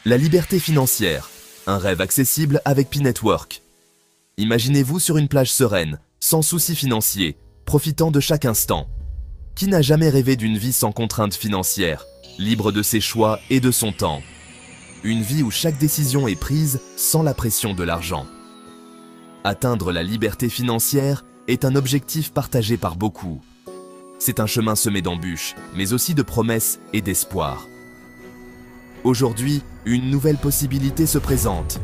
La liberté financière, un rêve accessible avec Pi Network. Imaginez-vous sur une plage sereine, sans soucis financiers, profitant de chaque instant. Qui n'a jamais rêvé d'une vie sans contraintes financières, libre de ses choix et de son temps? Une vie où chaque décision est prise sans la pression de l'argent. Atteindre la liberté financière est un objectif partagé par beaucoup. C'est un chemin semé d'embûches, mais aussi de promesses et d'espoir. Aujourd'hui, une nouvelle possibilité se présente.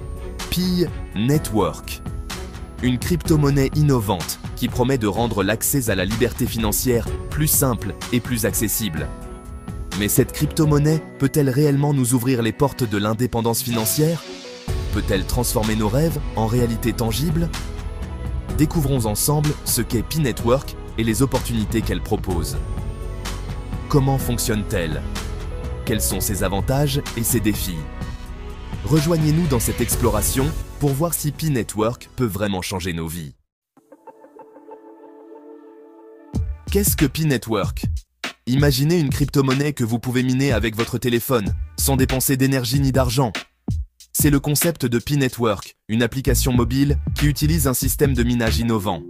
Pi Network. Une crypto-monnaie innovante qui promet de rendre l'accès à la liberté financière plus simple et plus accessible. Mais cette crypto-monnaie peut-elle réellement nous ouvrir les portes de l'indépendance financière? Peut-elle transformer nos rêves en réalité tangible? Découvrons ensemble ce qu'est Pi Network et les opportunités qu'elle propose. Comment fonctionne-t-elle? Quels sont ses avantages et ses défis? Rejoignez-nous dans cette exploration pour voir si Pi Network peut vraiment changer nos vies. Qu'est-ce que Pi Network? Imaginez une crypto-monnaie que vous pouvez miner avec votre téléphone, sans dépenser d'énergie ni d'argent. C'est le concept de Pi Network, une application mobile qui utilise un système de minage innovant.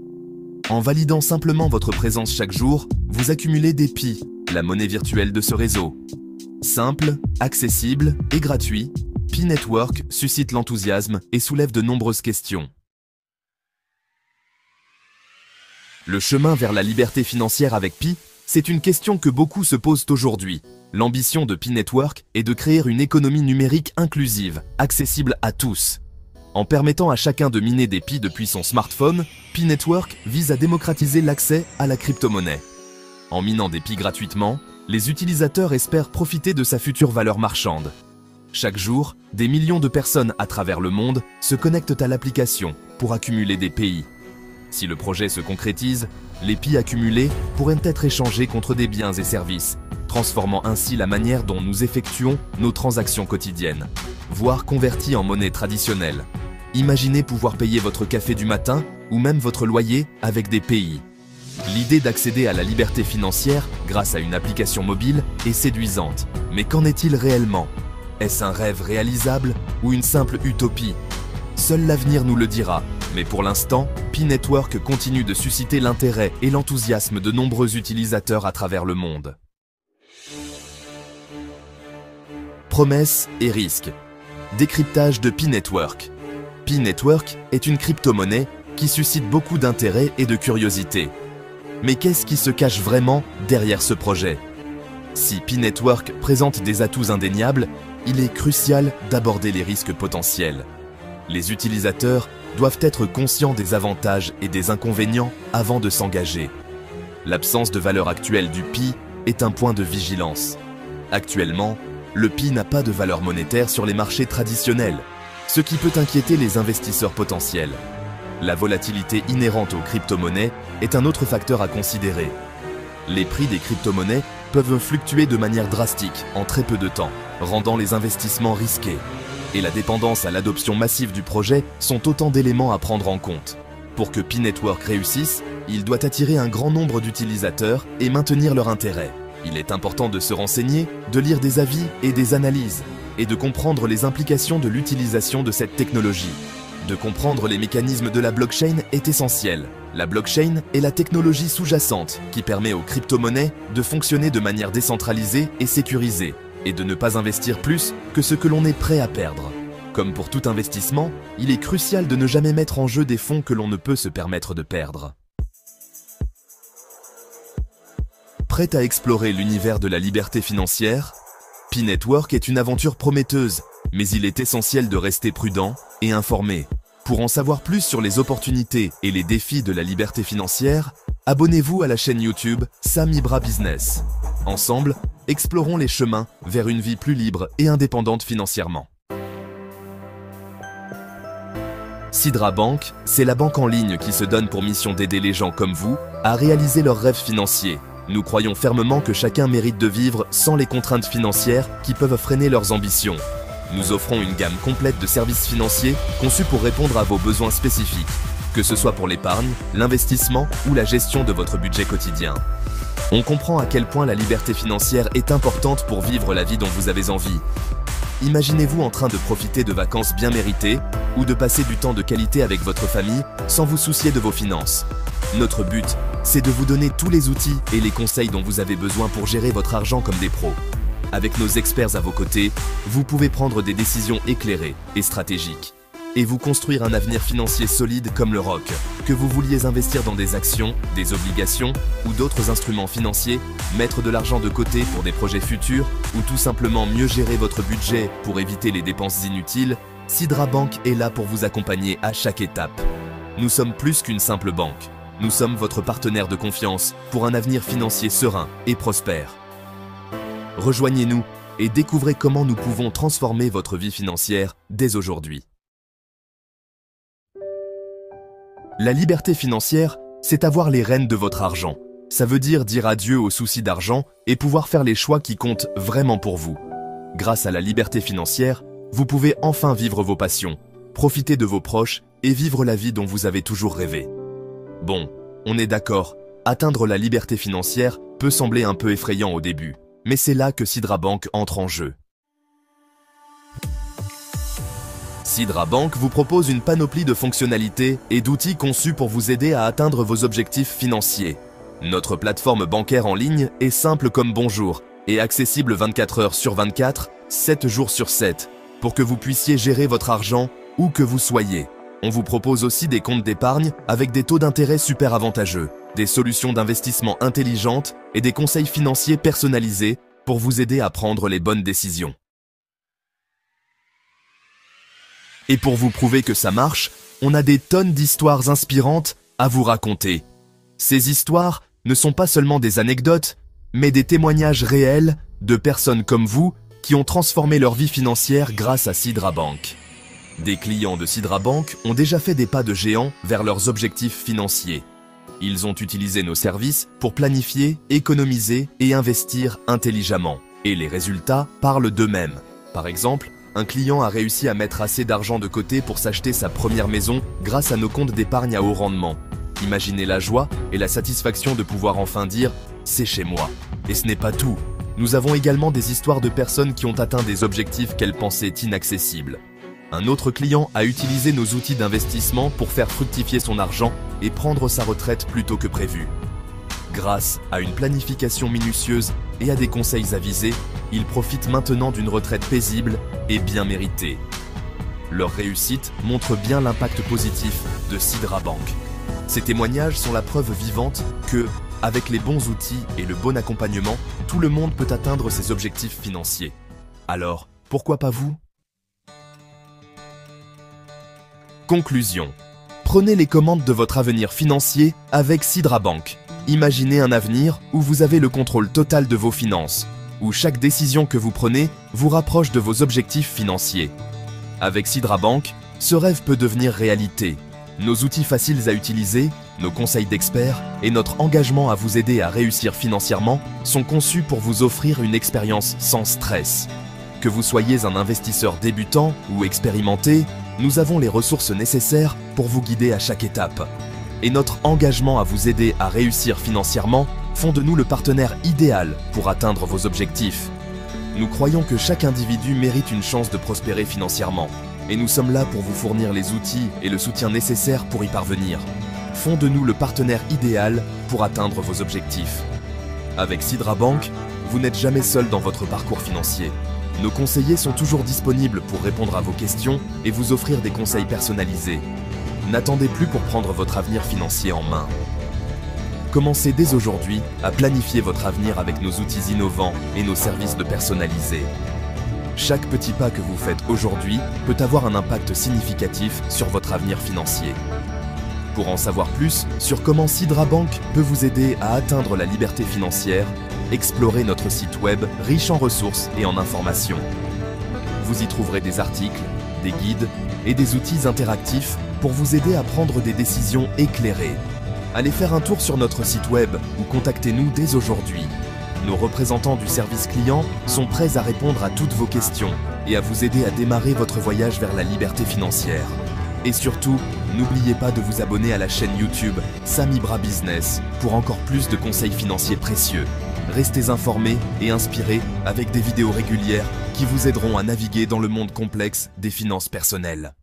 En validant simplement votre présence chaque jour, vous accumulez des Pi, la monnaie virtuelle de ce réseau. Simple, accessible et gratuit, Pi Network suscite l'enthousiasme et soulève de nombreuses questions. Le chemin vers la liberté financière avec Pi, c'est une question que beaucoup se posent aujourd'hui. L'ambition de Pi Network est de créer une économie numérique inclusive, accessible à tous. En permettant à chacun de miner des Pi depuis son smartphone, Pi Network vise à démocratiser l'accès à la crypto-monnaie. En minant des Pi gratuitement, les utilisateurs espèrent profiter de sa future valeur marchande. Chaque jour, des millions de personnes à travers le monde se connectent à l'application pour accumuler des PI. Si le projet se concrétise, les Pi accumulés pourraient être échangés contre des biens et services, transformant ainsi la manière dont nous effectuons nos transactions quotidiennes, voire convertis en monnaie traditionnelle. Imaginez pouvoir payer votre café du matin ou même votre loyer avec des PI. L'idée d'accéder à la liberté financière grâce à une application mobile est séduisante. Mais qu'en est-il réellement? Est-ce un rêve réalisable ou une simple utopie? Seul l'avenir nous le dira. Mais pour l'instant, Pi Network continue de susciter l'intérêt et l'enthousiasme de nombreux utilisateurs à travers le monde. Promesses et risques. Décryptage de Pi Network. Pi Network est une crypto-monnaie qui suscite beaucoup d'intérêt et de curiosité. Mais qu'est-ce qui se cache vraiment derrière ce projet? Si Pi Network présente des atouts indéniables, il est crucial d'aborder les risques potentiels. Les utilisateurs doivent être conscients des avantages et des inconvénients avant de s'engager. L'absence de valeur actuelle du Pi est un point de vigilance. Actuellement, le Pi n'a pas de valeur monétaire sur les marchés traditionnels, ce qui peut inquiéter les investisseurs potentiels. La volatilité inhérente aux crypto-monnaies est un autre facteur à considérer. Les prix des crypto-monnaies peuvent fluctuer de manière drastique en très peu de temps, rendant les investissements risqués. Et la dépendance à l'adoption massive du projet sont autant d'éléments à prendre en compte. Pour que Pi Network réussisse, il doit attirer un grand nombre d'utilisateurs et maintenir leur intérêt. Il est important de se renseigner, de lire des avis et des analyses, et de comprendre les implications de l'utilisation de cette technologie. De comprendre les mécanismes de la blockchain est essentiel. La blockchain est la technologie sous-jacente qui permet aux crypto-monnaies de fonctionner de manière décentralisée et sécurisée, et de ne pas investir plus que ce que l'on est prêt à perdre. Comme pour tout investissement, il est crucial de ne jamais mettre en jeu des fonds que l'on ne peut se permettre de perdre. Prêt à explorer l'univers de la liberté financière? Pi Network est une aventure prometteuse, mais il est essentiel de rester prudent et informé. Pour en savoir plus sur les opportunités et les défis de la liberté financière, abonnez-vous à la chaîne YouTube Sam Ibra Business. Ensemble, explorons les chemins vers une vie plus libre et indépendante financièrement. Sidra Bank, c'est la banque en ligne qui se donne pour mission d'aider les gens comme vous à réaliser leurs rêves financiers. Nous croyons fermement que chacun mérite de vivre sans les contraintes financières qui peuvent freiner leurs ambitions. Nous offrons une gamme complète de services financiers conçus pour répondre à vos besoins spécifiques, que ce soit pour l'épargne, l'investissement ou la gestion de votre budget quotidien. On comprend à quel point la liberté financière est importante pour vivre la vie dont vous avez envie. Imaginez-vous en train de profiter de vacances bien méritées ou de passer du temps de qualité avec votre famille sans vous soucier de vos finances. Notre but, c'est de vous donner tous les outils et les conseils dont vous avez besoin pour gérer votre argent comme des pros. Avec nos experts à vos côtés, vous pouvez prendre des décisions éclairées et stratégiques. Et vous construire un avenir financier solide comme le rock. Que vous vouliez investir dans des actions, des obligations ou d'autres instruments financiers, mettre de l'argent de côté pour des projets futurs ou tout simplement mieux gérer votre budget pour éviter les dépenses inutiles, Sidra Bank est là pour vous accompagner à chaque étape. Nous sommes plus qu'une simple banque. Nous sommes votre partenaire de confiance pour un avenir financier serein et prospère. Rejoignez-nous et découvrez comment nous pouvons transformer votre vie financière dès aujourd'hui. La liberté financière, c'est avoir les rênes de votre argent. Ça veut dire adieu aux soucis d'argent et pouvoir faire les choix qui comptent vraiment pour vous. Grâce à la liberté financière, vous pouvez enfin vivre vos passions, profiter de vos proches et vivre la vie dont vous avez toujours rêvé. Bon, on est d'accord, atteindre la liberté financière peut sembler un peu effrayant au début, mais c'est là que Sidra Bank entre en jeu. Sidra Bank vous propose une panoplie de fonctionnalités et d'outils conçus pour vous aider à atteindre vos objectifs financiers. Notre plateforme bancaire en ligne est simple comme bonjour et accessible 24 heures sur 24, 7 jours sur 7, pour que vous puissiez gérer votre argent où que vous soyez. On vous propose aussi des comptes d'épargne avec des taux d'intérêt super avantageux, des solutions d'investissement intelligentes et des conseils financiers personnalisés pour vous aider à prendre les bonnes décisions. Et pour vous prouver que ça marche, on a des tonnes d'histoires inspirantes à vous raconter. Ces histoires ne sont pas seulement des anecdotes, mais des témoignages réels de personnes comme vous qui ont transformé leur vie financière grâce à Sidra Bank. Des clients de Sidra Bank ont déjà fait des pas de géant vers leurs objectifs financiers. Ils ont utilisé nos services pour planifier, économiser et investir intelligemment. Et les résultats parlent d'eux-mêmes. Par exemple, un client a réussi à mettre assez d'argent de côté pour s'acheter sa première maison grâce à nos comptes d'épargne à haut rendement. Imaginez la joie et la satisfaction de pouvoir enfin dire « c'est chez moi ». Et ce n'est pas tout. Nous avons également des histoires de personnes qui ont atteint des objectifs qu'elles pensaient inaccessibles. Un autre client a utilisé nos outils d'investissement pour faire fructifier son argent et prendre sa retraite plus tôt que prévu. Grâce à une planification minutieuse et à des conseils avisés, ils profitent maintenant d'une retraite paisible et bien méritée. Leur réussite montre bien l'impact positif de Sidra Bank. Ces témoignages sont la preuve vivante que, avec les bons outils et le bon accompagnement, tout le monde peut atteindre ses objectifs financiers. Alors, pourquoi pas vous ? Conclusion. Prenez les commandes de votre avenir financier avec Sidra Bank. Imaginez un avenir où vous avez le contrôle total de vos finances, où chaque décision que vous prenez vous rapproche de vos objectifs financiers. Avec Sidra Bank, ce rêve peut devenir réalité. Nos outils faciles à utiliser, nos conseils d'experts et notre engagement à vous aider à réussir financièrement sont conçus pour vous offrir une expérience sans stress. Que vous soyez un investisseur débutant ou expérimenté, nous avons les ressources nécessaires pour vous guider à chaque étape. Et notre engagement à vous aider à réussir financièrement font de nous le partenaire idéal pour atteindre vos objectifs. Nous croyons que chaque individu mérite une chance de prospérer financièrement, et nous sommes là pour vous fournir les outils et le soutien nécessaires pour y parvenir. Font de nous le partenaire idéal pour atteindre vos objectifs. Avec Sidra Bank, vous n'êtes jamais seul dans votre parcours financier. Nos conseillers sont toujours disponibles pour répondre à vos questions et vous offrir des conseils personnalisés. N'attendez plus pour prendre votre avenir financier en main. Commencez dès aujourd'hui à planifier votre avenir avec nos outils innovants et nos services personnalisés. Chaque petit pas que vous faites aujourd'hui peut avoir un impact significatif sur votre avenir financier. Pour en savoir plus sur comment Sidra Bank peut vous aider à atteindre la liberté financière, explorez notre site web riche en ressources et en informations. Vous y trouverez des articles, des guides et des outils interactifs pour vous aider à prendre des décisions éclairées. Allez faire un tour sur notre site web ou contactez-nous dès aujourd'hui. Nos représentants du service client sont prêts à répondre à toutes vos questions et à vous aider à démarrer votre voyage vers la liberté financière. Et surtout, n'oubliez pas de vous abonner à la chaîne YouTube Sam Ibra Business pour encore plus de conseils financiers précieux. Restez informés et inspirés avec des vidéos régulières qui vous aideront à naviguer dans le monde complexe des finances personnelles.